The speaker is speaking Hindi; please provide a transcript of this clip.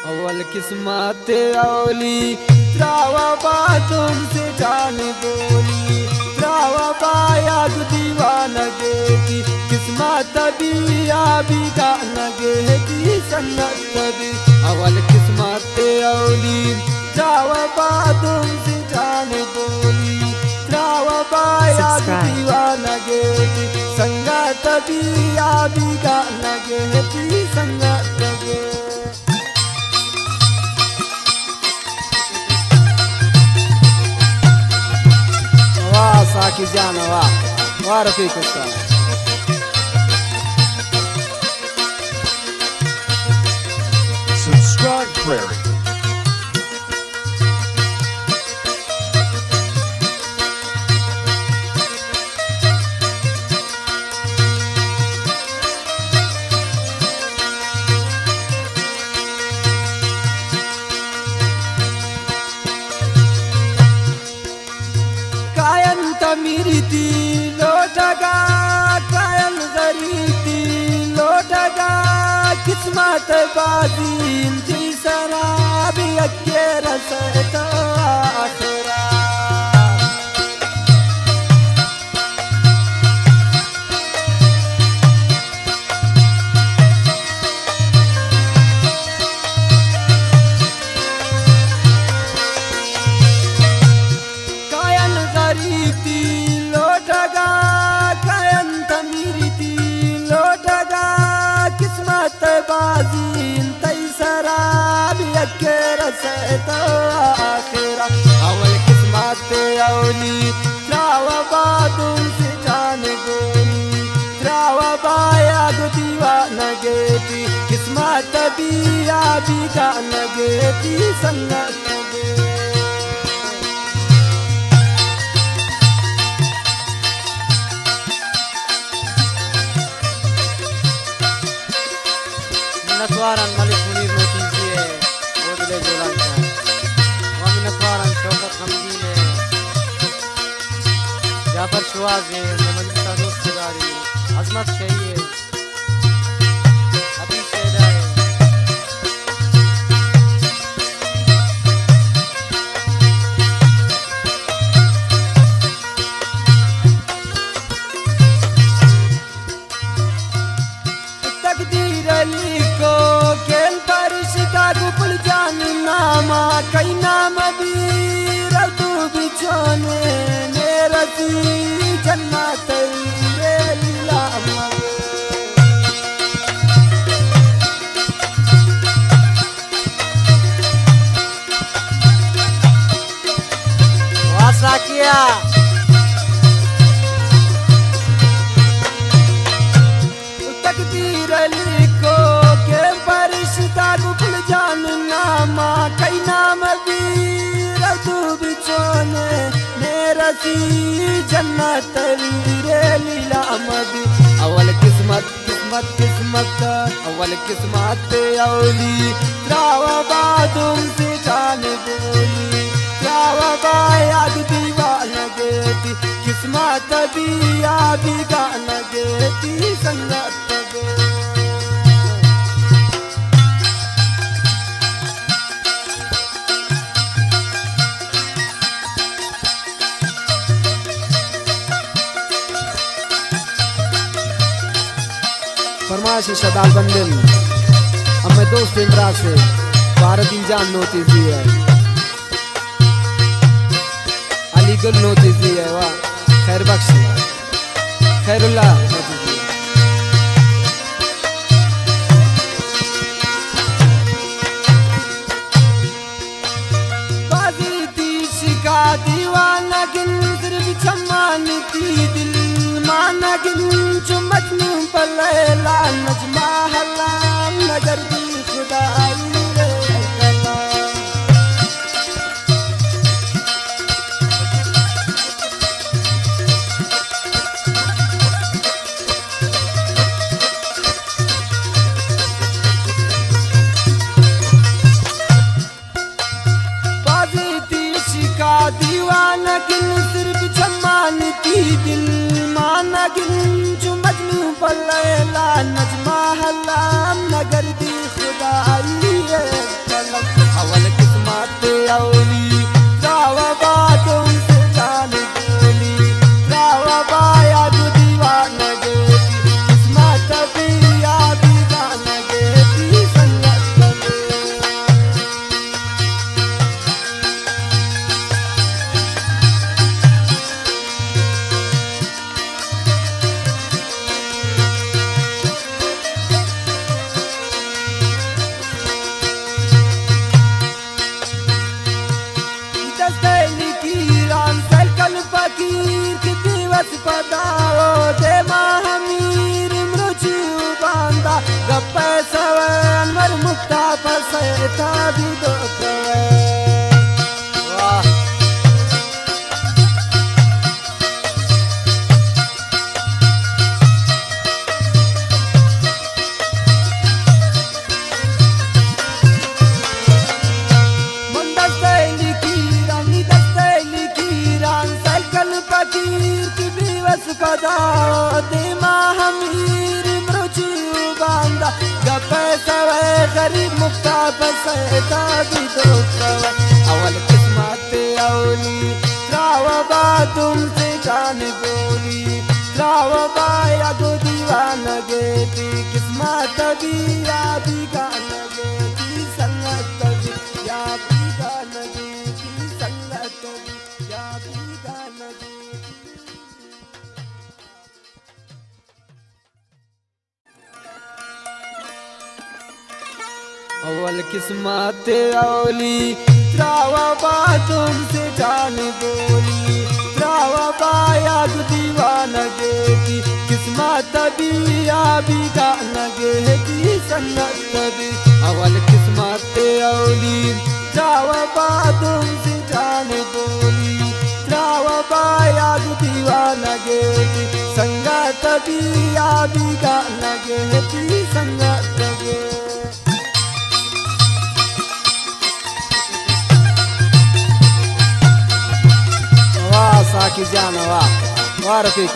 अव्वल किस्मत औली त्रावा बातों से जान बोली त्रावा बाया दीवाना गेती किस्मत भी आबी गाना गेती संगत भी अव्वल किस्मत औली त्रावा बातों से जान बोली त्रावा बाया दीवाना गेती संगत भी आबी गाना गेती संगत भी साकी जाना वाह रफीक उस्ताद Subscribe Prairie. मिरीती लोटगा कायल गरीती लोटगा किस्मत बाजी थी शराब अक्के रसता आखरा अव्वल किस्मत औली त्रावा बातों से जान बोली त्रावा बाया दीवाना गेती किस्मत भी आबी गाना गेती संगत नथवारन मलिक मुनीर नोटिजिए बोदले जोलान का नथवारन शौकत हमदीन है जाफर शुआज है मोहम्मद दोस्त सिदारी अजमत शही है अभी सैदा है तकदीर अली को केल परिश्ता गुपल जान नामा कई नाम भी रतु बिछोने नेरती जन्नत रे लीला वासा किया तकदीर अली को के परिश्ता गुपल जान नामा कई नाम भी रतु बिछोने नेरती जन्नत रे लीला मदी अव्वल किस्मत किस्मत किस्मत अव्वल किस्मत औली त्रावा बातों से जान बोली त्रावा बाया दीवाना गेती किस्मत भी आबी गाना गेती संगत फरमाइश शदाल बंदन अब मैं दोस्त इमरान से भारत इंजाम नोटिस दी है अलीगढ़ नोटिस दी है वाह खैर बख्श खैरुल्लाह नोटिस दी बाजी तीस का दीवाना गिन सिर्फ सम्मानती दिल माना गिन चुमचनू पलेला नजमा हला नगर दी खुदाई रे कला बाजी तीस का दीवाना गिन सिर्फ सम्मानती दिल माना गिन चुमचनू पलेला नजमा हला नगर दी खुदाई गप्पे सवे अनवर मुक्ता पसैता भी दो कवे वाह कदा दिमा हमीर मृचु बांदा गप्पे सवे गरीब मुक्ता पसैता भी दो कवे अवल किस्मत औली रावबा तुमसे जान बोली रावबा या गो दीवानगे ती किस्मत भी या भी गानगे ती संगत भी या भी गानगे ती संगत भी या भी गानगे अवल किस्मत औली रावबा तुमसे जान बोली रावबा याद दीवानगे की किस्मत भी या भी गानगे की संगत भी अवल किस्मत औली रावबा तुमसे जान बोली रावबा याद दीवानगे की संगत भी या भी गानगे की संगत भी साकी जाना वाह वाह रफीक